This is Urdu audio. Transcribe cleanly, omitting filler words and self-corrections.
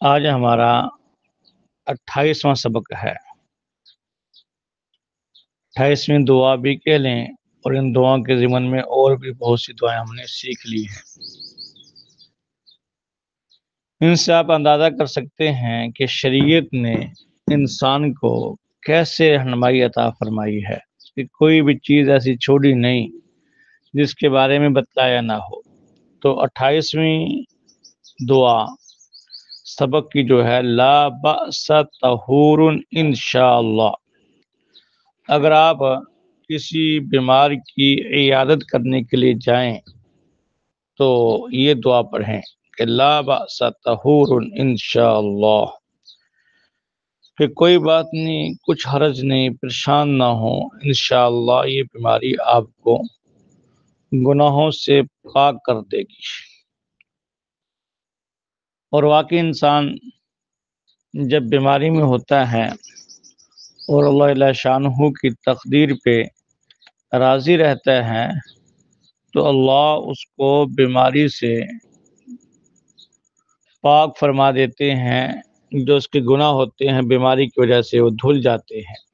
آج ہمارا 28واں سبق ہے۔ 28ویں دعا بھی کہہ لیں، اور ان دعاؤں کے ضمن میں اور بھی بہت سی دعائیں ہم نے سیکھ لی ہیں۔ ان سے آپ اندازہ کر سکتے ہیں کہ شریعت نے انسان کو کیسے رہنمائی عطا فرمائی ہے کہ کوئی بھی چیز ایسی چھوڑی نہیں جس کے بارے میں بتلایا نہ ہو۔ تو 28ویں دعا سبق کی جو ہے لا بأس طہور انشاءاللہ، اگر آپ کسی بیمار کی عیادت کرنے کے لیے جائیں تو یہ دعا پڑھیں کہ لا بأس طہور انشاءاللہ، کہ کوئی بات نہیں، کچھ حرج نہیں، پریشان نہ ہو، انشاءاللہ یہ بیماری آپ کو گناہوں سے پاک کر دے گی۔ اور واقعی انسان جب بیماری میں ہوتا ہے اور اللہ جل شانہ کی تقدیر پہ راضی رہتا ہے تو اللہ اس کو بیماری سے پاک فرما دیتے ہیں، جو اس کے گناہ ہوتے ہیں بیماری کی وجہ سے وہ دھل جاتے ہیں۔